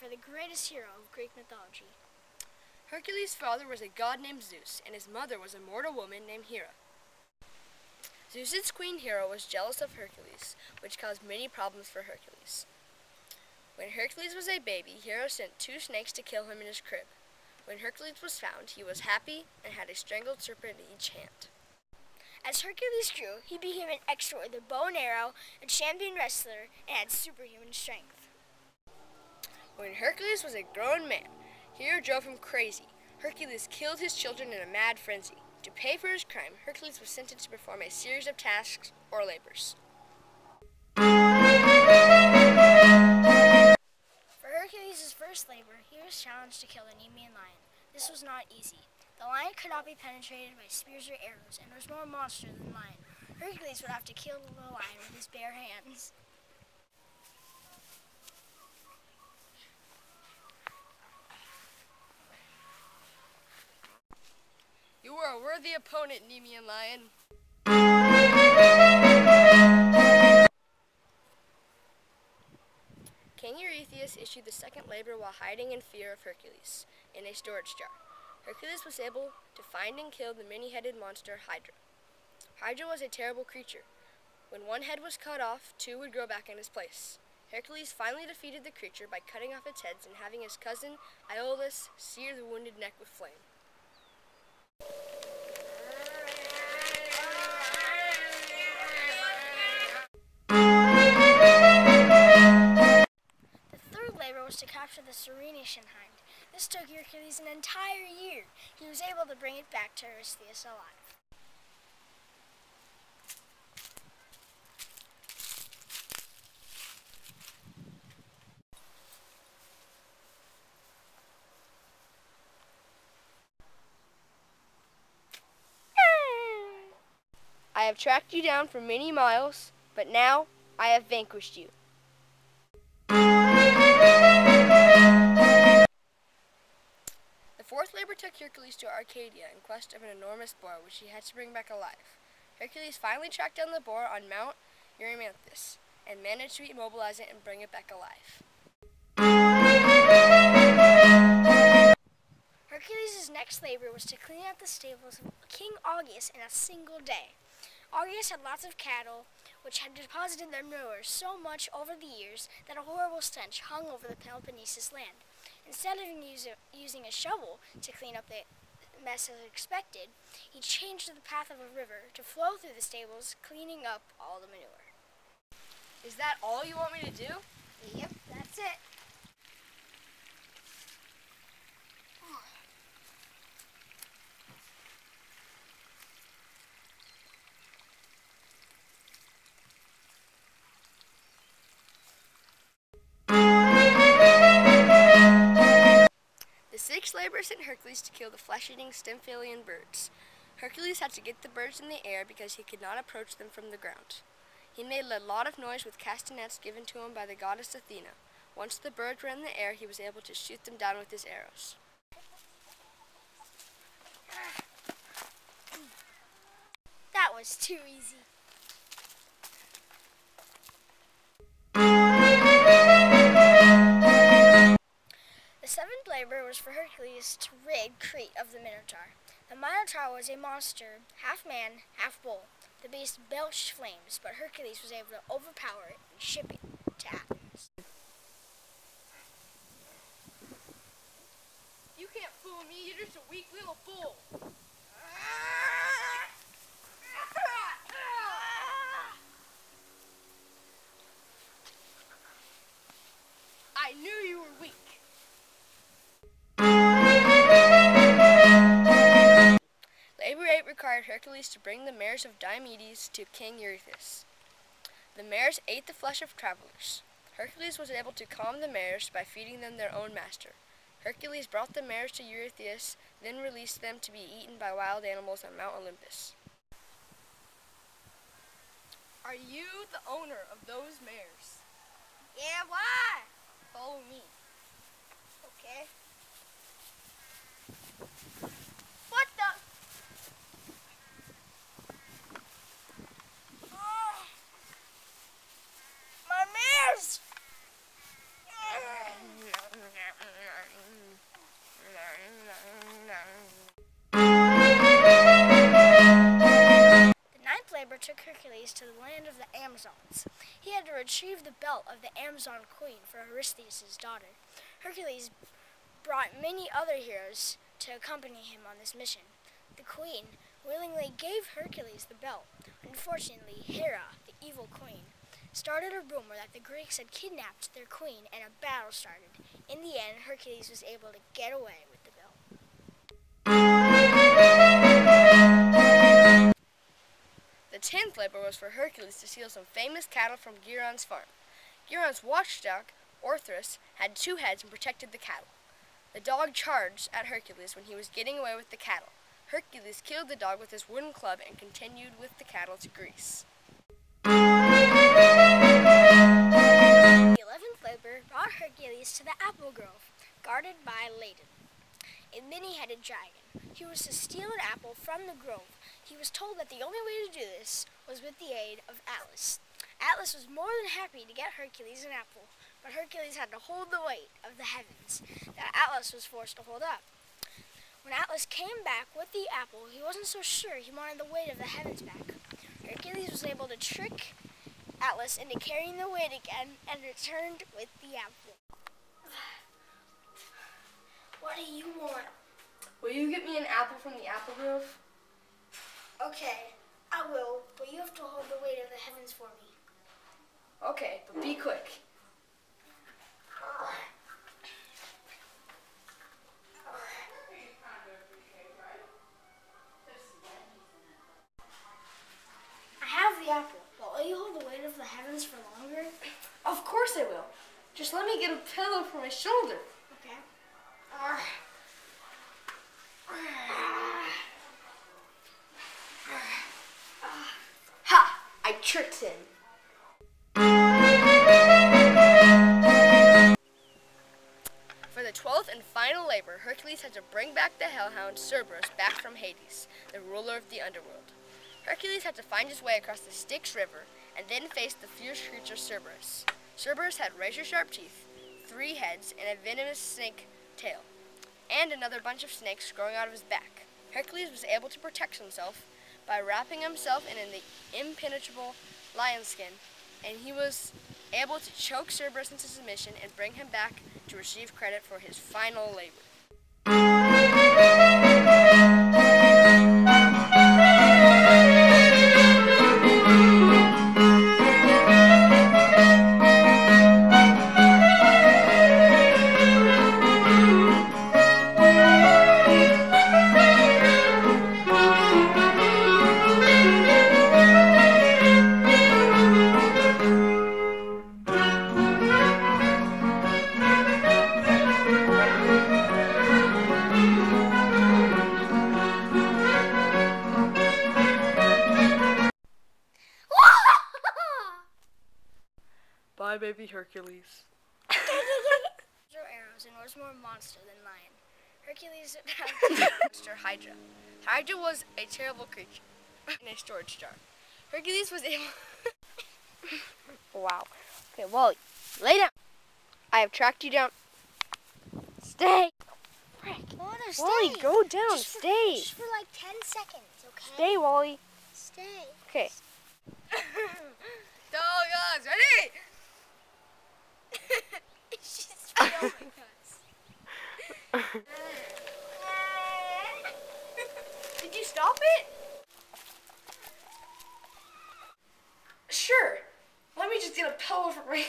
for the greatest hero of Greek mythology. Hercules' father was a god named Zeus, and his mother was a mortal woman named Hera. Zeus's queen Hera was jealous of Hercules, which caused many problems for Hercules. When Hercules was a baby, Hera sent 2 snakes to kill him in his crib. When Hercules was found, he was happy and had a strangled serpent in each hand. As Hercules grew, he became an expert with a bow and arrow, a champion wrestler, and had superhuman strength. When Hercules was a grown man, Hera drove him crazy. Hercules killed his children in a mad frenzy. To pay for his crime, Hercules was sentenced to perform a series of tasks or labors. For Hercules' first labor, he was challenged to kill the Nemean lion. This was not easy. The lion could not be penetrated by spears or arrows, and was more monster than lion. Hercules would have to kill the lion with his bare hands. You were a worthy opponent, Nemean lion. King Eurystheus issued the second labor while hiding in fear of Hercules in a storage jar. Hercules was able to find and kill the many-headed monster Hydra. Hydra was a terrible creature. When one head was cut off, 2 would grow back in its place. Hercules finally defeated the creature by cutting off its heads and having his cousin Iolaus sear the wounded neck with flame. The third labor was to capture the Cyrenaian hind. This took Hercules an entire year. He was able to bring it back to Eurystheus alive. I have tracked you down for many miles, but now I have vanquished you. The fourth labor took Hercules to Arcadia in quest of an enormous boar which he had to bring back alive. Hercules finally tracked down the boar on Mount Erymanthus and managed to immobilize it and bring it back alive. Hercules' next labor was to clean out the stables of King Augeas in a single day. Augeas had lots of cattle, which had deposited their manure so much over the years that a horrible stench hung over the Peloponnesus land. Instead of using a shovel to clean up the mess as expected, he changed the path of a river to flow through the stables, cleaning up all the manure. Is that all you want me to do? Yep, that's it. The sixth labor sent Hercules to kill the flesh-eating Stymphalian birds. Hercules had to get the birds in the air because he could not approach them from the ground. He made a lot of noise with castanets given to him by the goddess Athena. Once the birds were in the air, he was able to shoot them down with his arrows. That was too easy. The seventh labor was for Hercules to rid Crete of the Minotaur. The Minotaur was a monster, half man, half bull. The beast belched flames, but Hercules was able to overpower it and ship it to Athens. You can't fool me, you're just a weak little fool. I knew you were weak. Labor 8 required Hercules to bring the mares of Diomedes to King Eurystheus. The mares ate the flesh of travelers. Hercules was able to calm the mares by feeding them their own master. Hercules brought the mares to Eurystheus, then released them to be eaten by wild animals on Mount Olympus. Are you the owner of those mares? Yeah, why? Follow me. Okay. What the? Oh, my mares! the land of the Amazons. He had to retrieve the belt of the Amazon queen for Eurystheus' daughter. Hercules brought many other heroes to accompany him on this mission. The queen willingly gave Hercules the belt. Unfortunately, Hera, the evil queen, started a rumor that the Greeks had kidnapped their queen and a battle started. In the end, Hercules was able to get away with the belt. The 10th labor was for Hercules to steal some famous cattle from Geron's farm. Geron's watchdog, Orthrus, had 2 heads and protected the cattle. The dog charged at Hercules when he was getting away with the cattle. Hercules killed the dog with his wooden club and continued with the cattle to Greece. The 11th labor brought Hercules to the apple grove, guarded by Ladon, a many-headed dragon. He was to steal an apple from the grove. He was told that the only way to do this was with the aid of Atlas. Atlas was more than happy to get Hercules an apple, but Hercules had to hold the weight of the heavens that Atlas was forced to hold up. When Atlas came back with the apple, he wasn't so sure he wanted the weight of the heavens back. Hercules was able to trick Atlas into carrying the weight again and returned with the apple. What do you want? Will you get me an apple from the apple grove? Okay, I will, but you have to hold the weight of the heavens for me. Okay, but be quick. I have the apple, but will you hold the weight of the heavens for longer? Of course I will. Just let me get a pillow for my shoulder. Okay. Ha! I tricked him. For the 12th and final labor, Hercules had to bring back the hellhound Cerberus back from Hades, the ruler of the underworld. Hercules had to find his way across the Styx River and then face the fierce creature Cerberus. Cerberus had razor-sharp teeth, 3 heads, and a venomous snake tail, and another bunch of snakes growing out of his back. Hercules was able to protect himself by wrapping himself in an impenetrable lion skin, and he was able to choke Cerberus into submission and bring him back to receive credit for his final labor. Bye, baby Hercules. Throw arrows and was more monster than lion. Hercules had Monster Hydra. Hydra was a terrible creature in a storage jar. Hercules was able... Wow. Okay, Wally, lay down. I have tracked you down. Stay. Frick. Oh, no, stay. Wally, go down. Just Stay. Just for like 10 seconds, okay? Stay, Wally. Stay. Okay. Dogs, ready? She's filming us. Did you stop it? Sure. Let me just get a pillow for my...